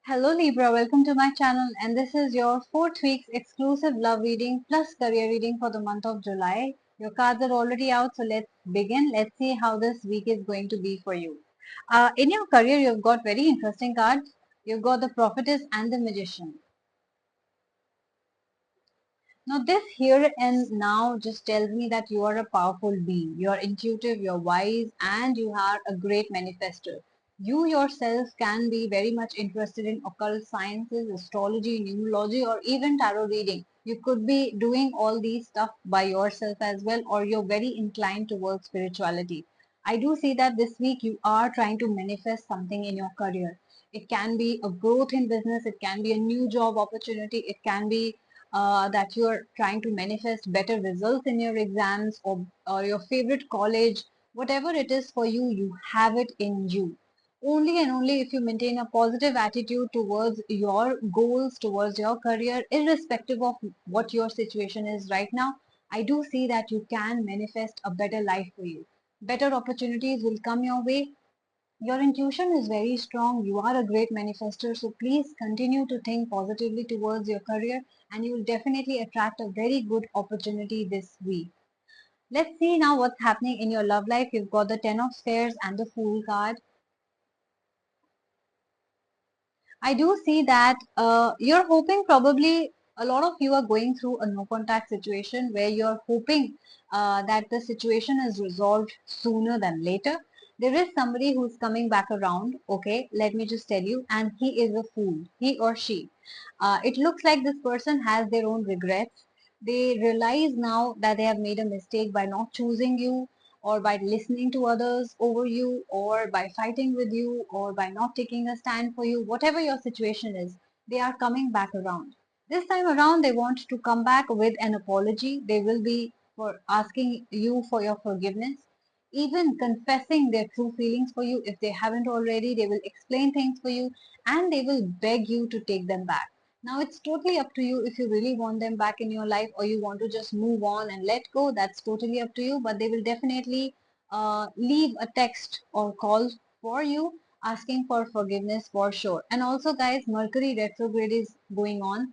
Hello Libra, welcome to my channel, and this is your 4th week's exclusive love reading plus career reading for the month of July. Your cards are already out, so let's begin. Let's see how this week is going to be for you. In your career, you've got very interesting cards. You've got the Prophetess and the Magician. Now this here and now just tells me that you are a powerful being. You are intuitive, you're wise, and you are a great manifester. You yourself can be very much interested in occult sciences, astrology, numerology, or even tarot reading. You could be doing all these stuff by yourself as well, or you're very inclined towards spirituality. I do see that this week you are trying to manifest something in your career. It can be a growth in business, it can be a new job opportunity, it can be that you're trying to manifest better results in your exams or your favorite college, whatever it is for you, you have it in you. Only and only if you maintain a positive attitude towards your goals, towards your career, irrespective of what your situation is right now, I do see that you can manifest a better life for you. Better opportunities will come your way. Your intuition is very strong. You are a great manifester. So please continue to think positively towards your career and you will definitely attract a very good opportunity this week. Let's see now what's happening in your love life. You've got the Ten of Spades and the Fool card. I do see that you're hoping probably a lot of you are going through a no contact situation where you're hoping that the situation is resolved sooner than later. There is somebody who's coming back around, okay, let me just tell you, and he is a fool, he or she. It looks like this person has their own regrets. They realize now that they have made a mistake by not choosing you, or by listening to others over you, or by fighting with you, or by not taking a stand for you, whatever your situation is, they are coming back around. This time around, they want to come back with an apology. They will be for asking you for your forgiveness, even confessing their true feelings for you. If they haven't already, they will explain things for you and they will beg you to take them back. Now it's totally up to you if you really want them back in your life or you want to just move on and let go. That's totally up to you. But they will definitely leave a text or call for you asking for forgiveness for sure. And also guys, Mercury retrograde is going on.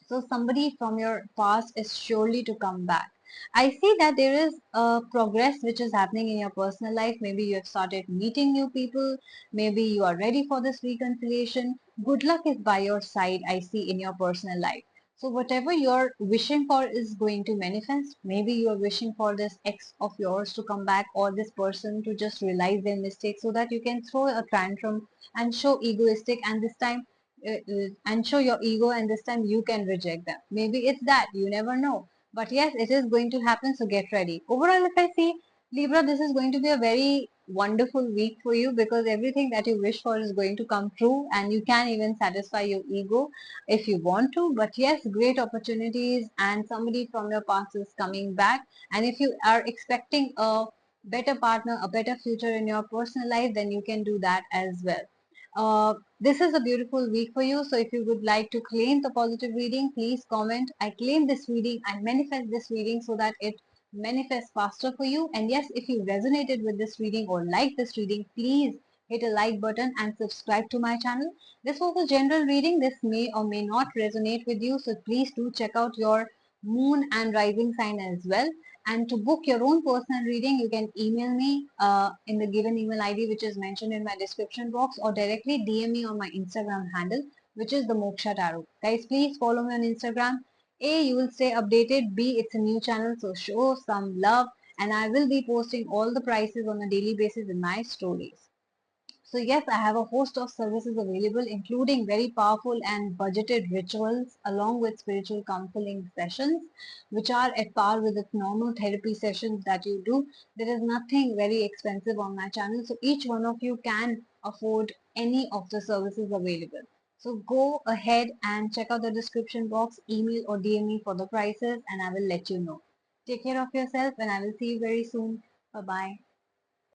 So somebody from your past is surely to come back. I see that there is a progress which is happening in your personal life. Maybe you have started meeting new people. Maybe you are ready for this reconciliation. Good luck is by your side, I see, in your personal life. So whatever you're wishing for is going to manifest. Maybe you are wishing for this ex of yours to come back or this person to just realize their mistake so that you can throw a tantrum and show egoistic and this time and show your ego and this time you can reject them. Maybe it's that, you never know. But yes, it is going to happen, so get ready. Overall, if I see Libra, this is going to be a very wonderful week for you because everything that you wish for is going to come true and you can even satisfy your ego if you want to. But yes, great opportunities and somebody from your past is coming back. And if you are expecting a better partner, a better future in your personal life, then you can do that as well. This is a beautiful week for you. So if you would like to claim the positive reading, please comment. I claim this reading, I manifest this reading so that it manifests faster for you. And yes, if you resonated with this reading or like this reading, please hit a like button and subscribe to my channel. This was a general reading. This may or may not resonate with you. So please do check out your moon and rising sign as well. And to book your own personal reading, you can email me in the given email ID which is mentioned in my description box or directly DM me on my Instagram handle which is the Moksha Tarot. Guys, please follow me on Instagram. A, you will stay updated. B, it's a new channel, so show some love and I will be posting all the prices on a daily basis in my stories. So yes, I have a host of services available, including very powerful and budgeted rituals along with spiritual counseling sessions, which are at par with the normal therapy sessions that you do. There is nothing very expensive on my channel, so each one of you can afford any of the services available. So go ahead and check out the description box, email or DM me for the prices and I will let you know. Take care of yourself and I will see you very soon. Bye bye.